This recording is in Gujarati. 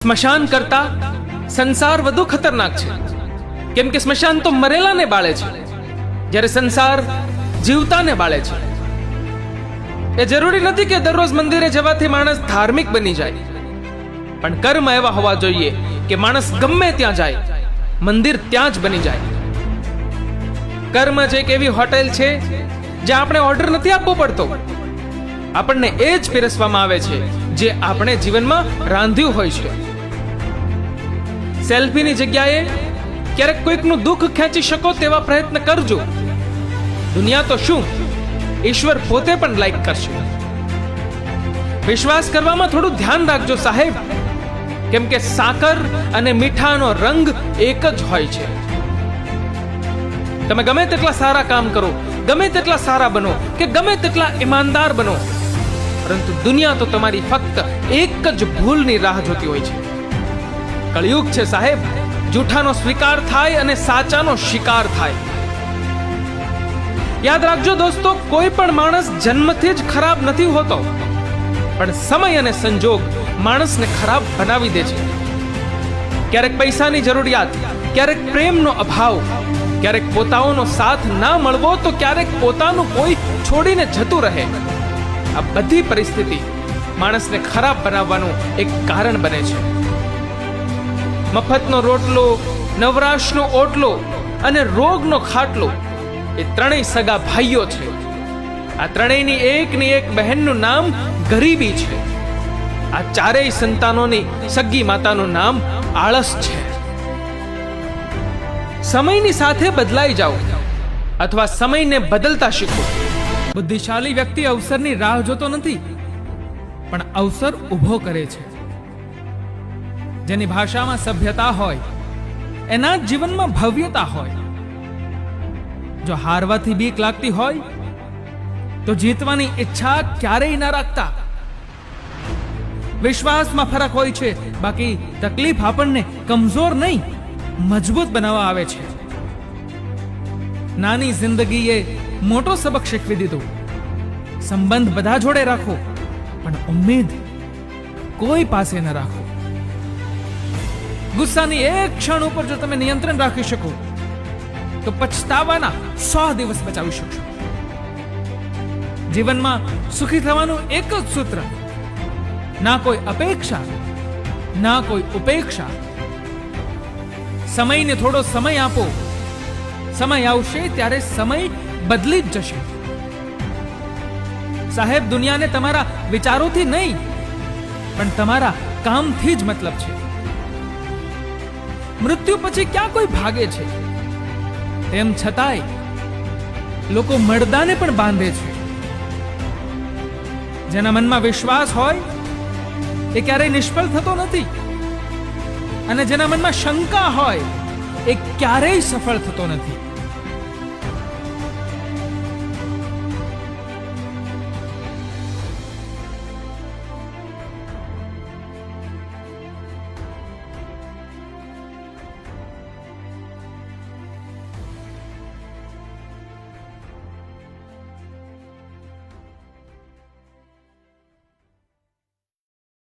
સ્મશાન કરતા સંસાર વધુ ખતરનાક છે, કેમ કે સ્મશાન તો મરેલાને બાળે છે, જ્યારે સંસાર જીવતાને બાળે છે. એ જરૂરી નથી કે દરરોજ મંદિરે જવાથી માણસ ધાર્મિક બની જાય, પણ કર્મ એવા હોવા જોઈએ કે માણસ ગમે ત્યાં જાય, મંદિર ત્યાં જ બની જાય. કર્મ જ એક એવી હોટેલ છે જ્યાં આપણે ઓર્ડર નથી આપવો પડતો, આપણને એ જ પીરસવામાં આવે છે જે આપણે જીવનમાં રાંધ્યું હોય છે. સેલ્ફીની જગ્યાએ ક્યારેક કોઈકનું દુઃખ ખેંચી શકો તેવા પ્રયત્ન કરજો. દુનિયા તો શું, ઈશ્વર પોતે પણ લાઈક કરશે. વિશ્વાસ કરવામાં થોડું ધ્યાન રાખજો સાહેબ, કેમ કે સાકર અને મીઠાનો રંગ એક જ હોય છે. તમે ગમે તેટલા સારા કામ કરો, ગમે તેટલા સારા બનો કે ગમે તેટલા ઈમાનદાર બનો, પરંતુ દુનિયા તો તમારી ફક્ત એક જ ભૂલની રાહ જોતી હોય છે. કળિયુગ છે સાહેબ, જૂઠાનો સ્વીકાર થાય અને સાચાનો શિકાર થાય. યાદ રાખજો દોસ્તો, કોઈ પણ માણસ જન્મથી જ ખરાબ નથી હોતો, પણ સમય અને સંજોગ માણસને ખરાબ બનાવી દે છે. ક્યારેક પૈસાની જરૂરિયાત, ક્યારેક પ્રેમનો અભાવ, ક્યારેક પોતાઓનો સાથ ના મળવો, તો ક્યારેક પોતાનું કોઈ છોડીને જતું રહે. આ બધી પરિસ્થિતિ માણસને ખરાબ બનાવવાનું એક કારણ બને છે. મફતનો રોટલો, નવરાશનો ઓટલો અને રોગનો ખાટલો એ ત્રણેય સગા ભાઈઓ છે. આ ત્રણેયની એકની એક બહેનનું નામ ગરીબી છે. આ ચારેય સંતાનોની સગી માતાનું નામ આળસ છે. સમયની સાથે બદલાઈ જાઓ અથવા સમયને બદલતા શીખો. બુદ્ધિશાળી વ્યક્તિ અવસરની રાહ જોતો નથી, પણ અવસર ઊભો કરે છે. જેની ભાષામાં સભ્યતા હોય, એના જ જીવનમાં ભવ્યતા હોય. જો હારવાથી બીક લાગતી હોય તો જીતવાની ઈચ્છા ક્યારેય ના રાખતા. વિશ્વાસમાં ફરક હોય છે, બાકી તકલીફ આપણને કમજોર નહીં, મજબૂત બનાવવા આવે છે. નાની જિંદગીએ મોટો સબક શીખવી દીધો. સંબંધ બધા જોડે રાખો, પણ ઉમ્મીદ કોઈ પાસે ન રાખો. ગુસ્સાની એક ક્ષણ ઉપર જો તમે નિયંત્રણ રાખી શકો તો પછતાવાના 100 દિવસ બચાવી શકશો. જીવનમાં સુખી થવાનું એક જ સૂત્ર, ના કોઈ અપેક્ષા, ના કોઈ ઉપેક્ષા. સમયને થોડો સમય આપો, સમય આવશે ત્યારે સમય બદલી જ જશે. સાહેબ, દુનિયાને તમારા વિચારોથી નહીં, પણ તમારા કામથી જ મતલબ છે. મૃત્યુ પછી ક્યાં કોઈ ભાગે છે? તેમ છતાંય લોકો મરદાને પણ બાંધે છે. જેના મનમાં વિશ્વાસ હોય એ ક્યારેય નિષ્ફળ થતો નથી, અને જેના મનમાં શંકા હોય એ ક્યારેય સફળ થતો નથી.